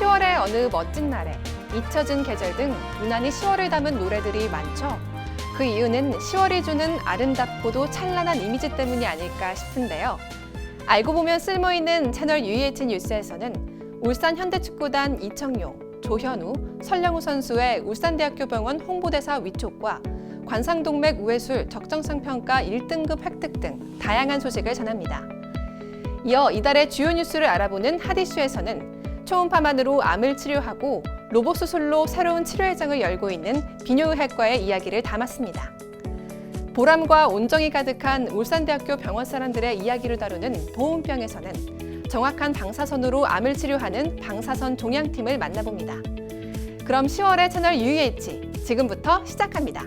10월의 어느 멋진 날에 잊혀진 계절 등 유난히 10월을 담은 노래들이 많죠. 그 이유는 10월이 주는 아름답고도 찬란한 이미지 때문이 아닐까 싶은데요. 알고 보면 쓸모있는 채널 UEH 뉴스에서는 울산 현대축구단 이청용, 조현우, 설령우 선수의 울산대학교 병원 홍보대사 위촉과 관상동맥 우회술 적정성 평가 1등급 획득 등 다양한 소식을 전합니다. 이어 이달의 주요 뉴스를 알아보는 핫이슈에서는 초음파만으로 암을 치료하고 로봇 수술로 새로운 치료 회장을 열고 있는 비뇨의학과의 이야기를 담았습니다. 보람과 온정이 가득한 울산대학교 병원 사람들의 이야기를 다루는 보온병에서는 정확한 방사선으로 암을 치료하는 방사선 종양팀을 만나봅니다. 그럼 10월의 채널 UEH 지금부터 시작합니다.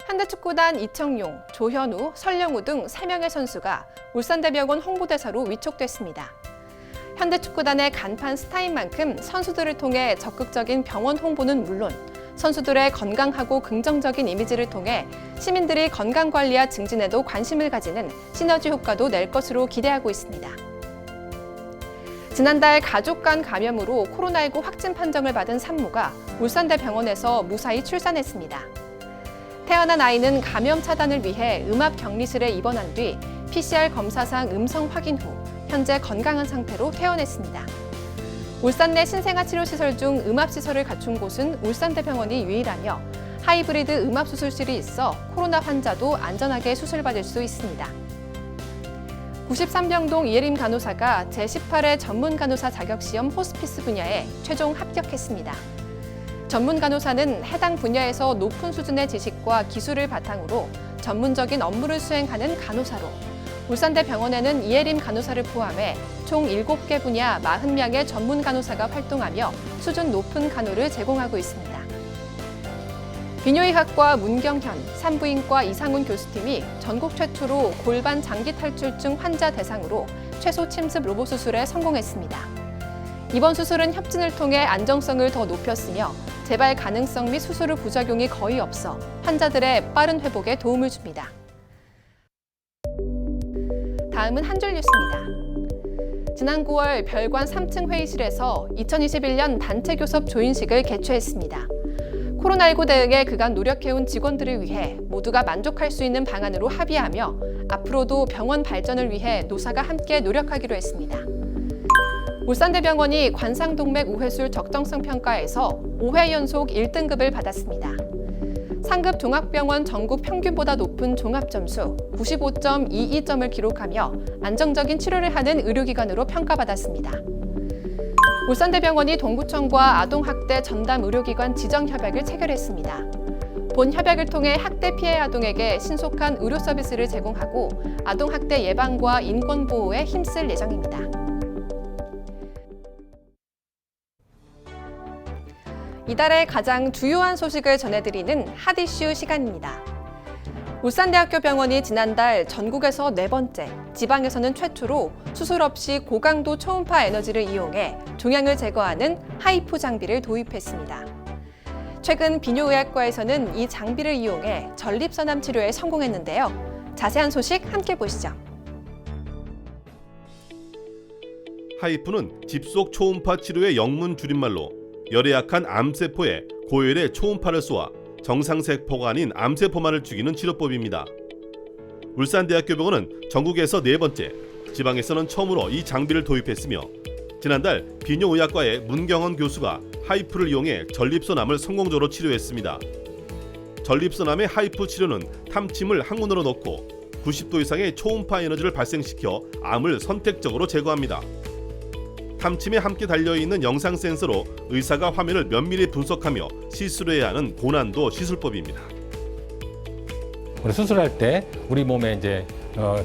현대축구단 이청용, 조현우, 설령우 등 3명의 선수가 울산대병원 홍보대사로 위촉됐습니다. 현대축구단의 간판 스타인 만큼 선수들을 통해 적극적인 병원 홍보는 물론 선수들의 건강하고 긍정적인 이미지를 통해 시민들이 건강관리와 증진에도 관심을 가지는 시너지 효과도 낼 것으로 기대하고 있습니다. 지난달 가족 간 감염으로 코로나19 확진 판정을 받은 산모가 울산대병원에서 무사히 출산했습니다. 태어난 아이는 감염 차단을 위해 음압격리실에 입원한 뒤 PCR 검사상 음성 확인 후 현재 건강한 상태로 퇴원했습니다. 울산 내 신생아 치료시설 중 음압시설을 갖춘 곳은 울산대병원이 유일하며 하이브리드 음압수술실이 있어 코로나 환자도 안전하게 수술받을 수 있습니다. 93병동 이예림 간호사가 제18회 전문간호사 자격시험 호스피스 분야에 최종 합격했습니다. 전문 간호사는 해당 분야에서 높은 수준의 지식과 기술을 바탕으로 전문적인 업무를 수행하는 간호사로 울산대병원에는 이예림 간호사를 포함해 총 7개 분야 40명의 전문 간호사가 활동하며 수준 높은 간호를 제공하고 있습니다. 비뇨의학과 문경현, 산부인과 이상훈 교수팀이 전국 최초로 골반 장기 탈출증 환자 대상으로 최소 침습 로봇 수술에 성공했습니다. 이번 수술은 협진을 통해 안정성을 더 높였으며 재발 가능성 및 수술 후 부작용이 거의 없어 환자들의 빠른 회복에 도움을 줍니다. 다음은 한 줄 뉴스입니다. 지난 9월 별관 3층 회의실에서 2021년 단체 교섭 조인식을 개최했습니다. 코로나19 대응에 그간 노력해온 직원들을 위해 모두가 만족할 수 있는 방안으로 합의하며 앞으로도 병원 발전을 위해 노사가 함께 노력하기로 했습니다. 울산대병원이 관상동맥 우회술 적정성 평가에서 5회 연속 1등급을 받았습니다. 상급 종합병원 전국 평균보다 높은 종합점수 95.22점을 기록하며 안정적인 치료를 하는 의료기관으로 평가받았습니다. 울산대병원이 동구청과 아동학대 전담 의료기관 지정협약을 체결했습니다. 본 협약을 통해 학대 피해 아동에게 신속한 의료 서비스를 제공하고 아동학대 예방과 인권보호에 힘쓸 예정입니다. 이달의 가장 주요한 소식을 전해드리는 핫이슈 시간입니다. 울산대학교 병원이 지난달 전국에서 4번째, 지방에서는 최초로 수술 없이 고강도 초음파 에너지를 이용해 종양을 제거하는 하이프 장비를 도입했습니다. 최근 비뇨의학과에서는 이 장비를 이용해 전립선암 치료에 성공했는데요. 자세한 소식 함께 보시죠. 하이프는 집속 초음파 치료의 영문 줄임말로 열에 약한 암세포에 고열의 초음파를 쏘아 정상세포가 아닌 암세포만을 죽이는 치료법입니다. 울산대학교 병원은 전국에서 4번째, 지방에서는 처음으로 이 장비를 도입했으며 지난달 비뇨의학과의 문경헌 교수가 하이프를 이용해 전립선암을 성공적으로 치료했습니다. 전립선암의 하이프 치료는 탐침을 항문으로 넣고 90도 이상의 초음파 에너지를 발생시켜 암을 선택적으로 제거합니다. 탐침에 함께 달려있는 영상 센서로 의사가 화면을 면밀히 분석하며 시술해야 하는 고난도 시술법입니다. 우리 수술할 때 우리 몸에 이제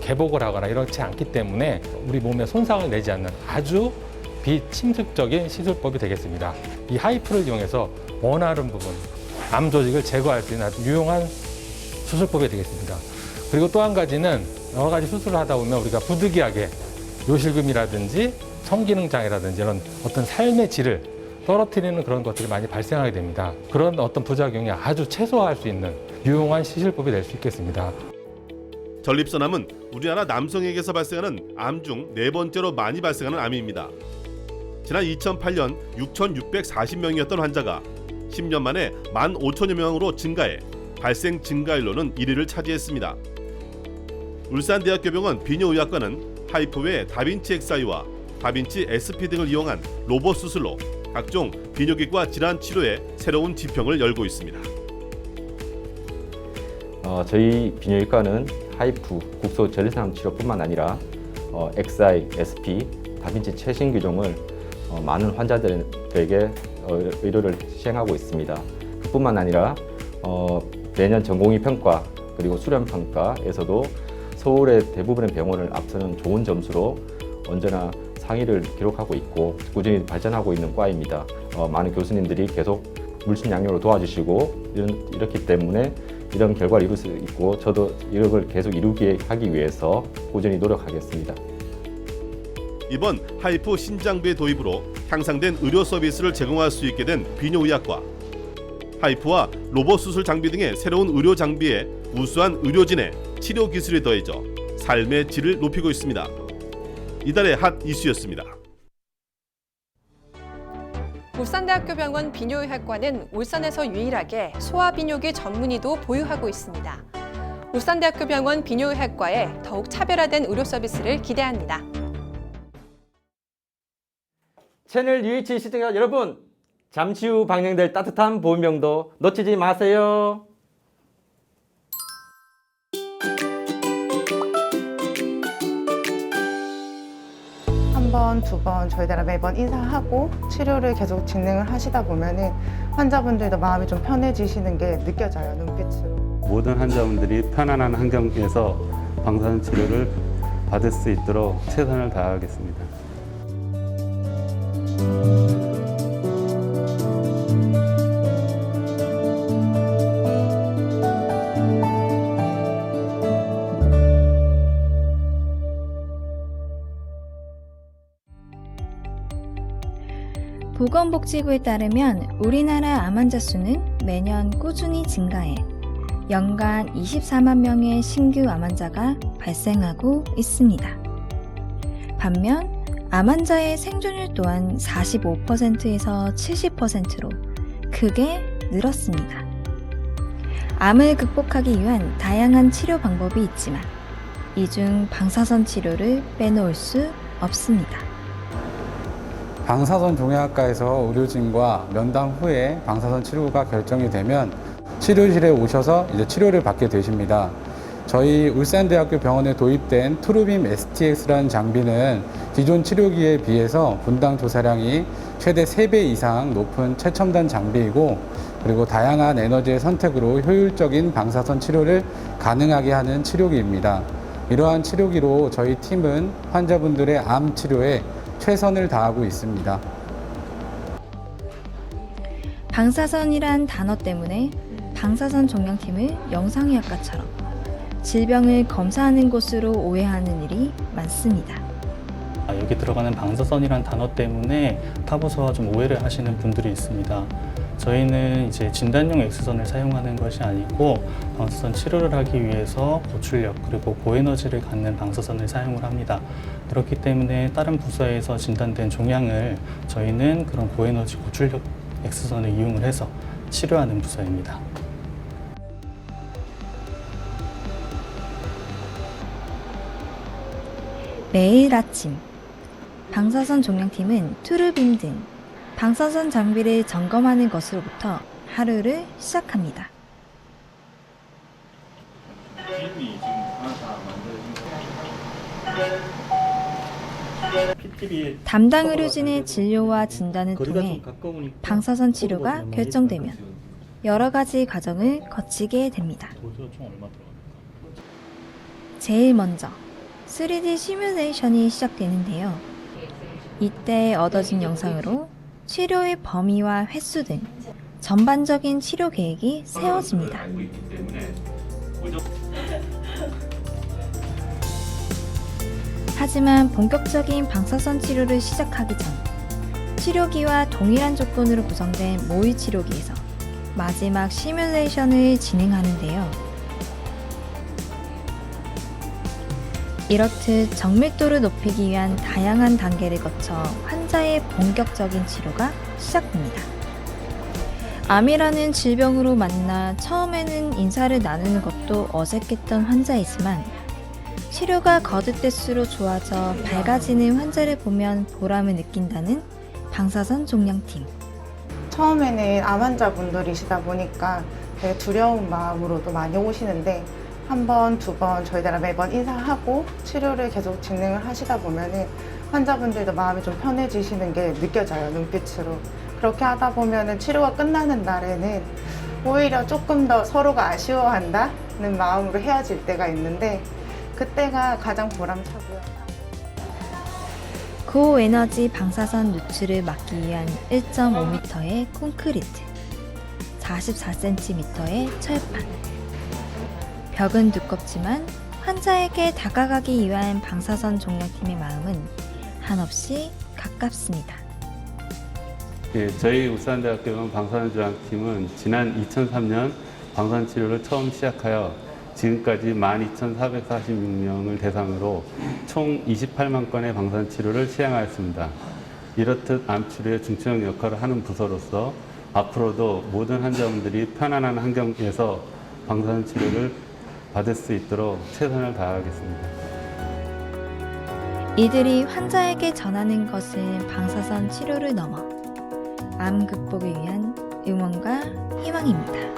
개복을 하거나 이렇지 않기 때문에 우리 몸에 손상을 내지 않는 아주 비침습적인 시술법이 되겠습니다. 이 하이프를 이용해서 원하는 부분, 암 조직을 제거할 수 있는 아주 유용한 수술법이 되겠습니다. 그리고 또 한 가지는 여러 가지 수술을 하다 보면 우리가 부득이하게 요실금이라든지 성기능 장애라든지 이런 어떤 삶의 질을 떨어뜨리는 그런 것들이 많이 발생하게 됩니다. 그런 어떤 부작용이 아주 최소화할 수 있는 유용한 시술법이 될 수 있겠습니다. 전립선암은 우리나라 남성에게서 발생하는 암 중 네 번째로 많이 발생하는 암입니다. 지난 2008년 6,640명이었던 환자가 10년 만에 15,000여 명으로 증가해 발생 증가율로는 1위를 차지했습니다. 울산대학교병원 비뇨의학과는 하이프 외 다빈치 XI와 다빈치 SP 등을 이용한 로봇 수술로 각종 비뇨기과 질환 치료에 새로운 지평을 열고 있습니다. 저희 비뇨기과는 하이프, 국소 전립선암 치료뿐만 아니라 XI, SP, 다빈치 최신 규정을 많은 환자들에게 의료를 시행하고 있습니다. 그뿐만 아니라 매년 전공의 평가 그리고 수련 평가에서도 서울의 대부분의 병원을 앞서는 좋은 점수로 언제나 상위를 기록하고 있고 꾸준히 발전하고 있는 과입니다. 많은 교수님들이 계속 물심양력으로 도와주시고 이렇기 때문에 이런 결과를 이룰 수 있고 저도 이걸 계속 이루게 하기 위해서 꾸준히 노력하겠습니다. 이번 하이프 신장비의 도입으로 향상된 의료 서비스를 제공할 수 있게 된 비뇨의학과. 하이프와 로봇 수술 장비 등의 새로운 의료 장비에 우수한 의료진의 치료 기술이 더해져 삶의 질을 높이고 있습니다. 이달의 핫 이슈였습니다. 울산대학교병원 비뇨의학과는 울산에서 유일하게 소아비뇨기 전문의도 보유하고 있습니다. 울산대학교병원 비뇨의학과에 더욱 차별화된 의료 서비스를 기대합니다. 채널 UH 시청자 여러분, 잠시 후 방영될 따뜻한 보온병도 놓치지 마세요. 한 번, 두 번 저희들은 매번 인사하고 치료를 계속 진행을 하시다 보면은 환자분들도 마음이 좀 편해지시는 게 느껴져요, 눈빛으로. 모든 환자분들이 편안한 환경에서 방사선 치료를 받을 수 있도록 최선을 다하겠습니다. 보건복지부에 따르면 우리나라 암 환자 수는 매년 꾸준히 증가해 연간 24만 명의 신규 암 환자가 발생하고 있습니다. 반면 암 환자의 생존율 또한 45%에서 70%로 크게 늘었습니다. 암을 극복하기 위한 다양한 치료 방법이 있지만 이 중 방사선 치료를 빼놓을 수 없습니다. 방사선 종양학과에서 의료진과 면담 후에 방사선 치료가 결정이 되면 치료실에 오셔서 이제 치료를 받게 되십니다. 저희 울산대학교 병원에 도입된 트루빔 STX라는 장비는 기존 치료기에 비해서 분당 조사량이 최대 3배 이상 높은 최첨단 장비이고, 그리고 다양한 에너지의 선택으로 효율적인 방사선 치료를 가능하게 하는 치료기입니다. 이러한 치료기로 저희 팀은 환자분들의 암 치료에 최선을 다하고 있습니다. 방사선이란 단어 때문에 방사선 종양팀을 영상의학과처럼 질병을 검사하는 곳으로 오해하는 일이 많습니다. 여기 들어가는 방사선이란 단어 때문에 타부서와 좀 오해를 하시는 분들이 있습니다. 저희는 이제 진단용 X선을 사용하는 것이 아니고 방사선 치료를 하기 위해서 고출력 그리고 고에너지를 갖는 방사선을 사용을 합니다. 그렇기 때문에 다른 부서에서 진단된 종양을 저희는 그런 고에너지 고출력 X선을 이용을 해서 치료하는 부서입니다. 매일 아침 방사선 종양팀은 투르빔 등 방사선 장비를 점검하는 것으로부터 하루를 시작합니다. 담당 의료진의 진료와 진단을 통해 방사선 치료가 결정되면 여러 가지 과정을 거치게 됩니다. 제일 먼저 3D 시뮬레이션이 시작되는데요. 이때 얻어진 영상으로 치료의 범위와 횟수 등 전반적인 치료 계획이 세워집니다. 하지만 본격적인 방사선 치료를 시작하기 전 치료기와 동일한 조건으로 구성된 모의 치료기에서 마지막 시뮬레이션을 진행하는데요. 이렇듯 정밀도를 높이기 위한 다양한 단계를 거쳐 환자의 본격적인 치료가 시작됩니다. 암이라는 질병으로 만나 처음에는 인사를 나누는 것도 어색했던 환자이지만 치료가 거듭될수록 좋아져 밝아지는 환자를 보면 보람을 느낀다는 방사선 종양팀. 처음에는 암 환자분들이시다 보니까 되게 두려운 마음으로도 많이 오시는데 한 번, 두 번 저희들랑 매번 인사하고 치료를 계속 진행을 하시다 보면은 환자분들도 마음이 좀 편해지시는 게 느껴져요, 눈빛으로. 그렇게 하다 보면은 치료가 끝나는 날에는 오히려 조금 더 서로가 아쉬워한다는 마음으로 헤어질 때가 있는데 그때가 가장 보람차고요. 고에너지 방사선 누출을 막기 위한 1.5m의 콘크리트, 44cm의 철판. 벽은 두껍지만 환자에게 다가가기 위한 방사선 종양팀의 마음은 한없이 가깝습니다. 예, 저희 울산대학병원 방사선종양팀은 지난 2003년 방사선 치료를 처음 시작하여 지금까지 12,446명을 대상으로 총 28만 건의 방사선 치료를 시행하였습니다. 이렇듯 암 치료에 중추적 역할을 하는 부서로서 앞으로도 모든 환자분들이 편안한 환경에서 방사선 치료를 받을 수 있도록 최선을 다하겠습니다. 이들이 환자에게 전하는 것은 방사선 치료를 넘어 암 극복을 위한 응원과 희망입니다.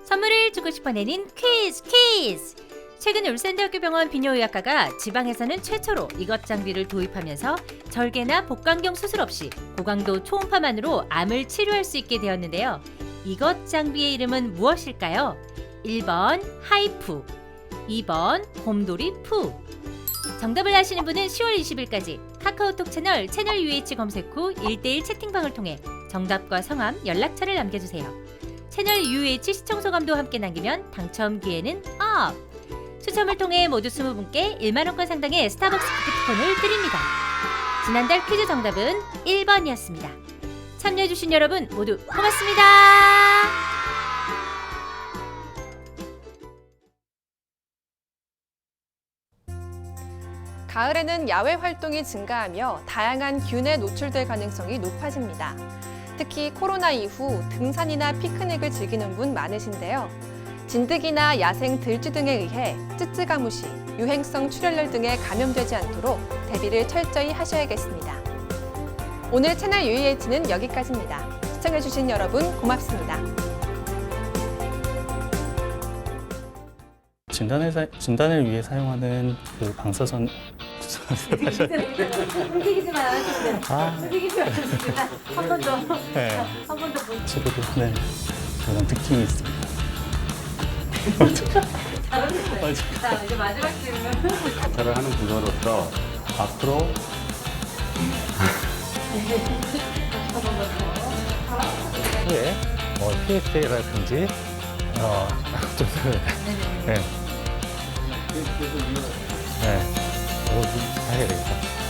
선물을 주고 싶어 내는 퀴즈! 최근 울산대학교 병원 비뇨의학과가 지방에서는 최초로 이것 장비를 도입하면서 절개나 복강경 수술 없이 고강도 초음파만으로 암을 치료할 수 있게 되었는데요. 이것 장비의 이름은 무엇일까요? 1번 하이프, 2번 곰돌이 푸. 정답을 아시는 분은 10월 20일까지 카카오톡 채널 UH 검색 후 1대1 채팅방을 통해 정답과 성함, 연락처를 남겨주세요. 채널 UH 시청소감도 함께 남기면 당첨 기회는 업! 추첨을 통해 모두 20분께 1만원권 상당의 스타벅스 기프트콘을 드립니다. 지난달 퀴즈 정답은 1번이었습니다. 참여해주신 여러분 모두 고맙습니다. 가을에는 야외 활동이 증가하며 다양한 균에 노출될 가능성이 높아집니다. 특히 코로나 이후 등산이나 피크닉을 즐기는 분 많으신데요. 진드기나 야생 들쥐 등에 의해 쯔쯔가무시, 유행성 출혈열 등에 감염되지 않도록 대비를 철저히 하셔야겠습니다. 오늘 채널 UH는 여기까지입니다. 시청해주신 여러분 고맙습니다. 진단을 위해 사용하는 그 방사선 움직이지 마요. 움직이지 마요. 한 번 더. 네. 한 번 더. 치료도 네. 그런 느낌이 있습니다. 잘하셨어요. 자, 이제 마지막 질문. 역할을 하는 부서로서 앞으로 후에 PSA라든지 좀 네. 네. 하게 되겠다.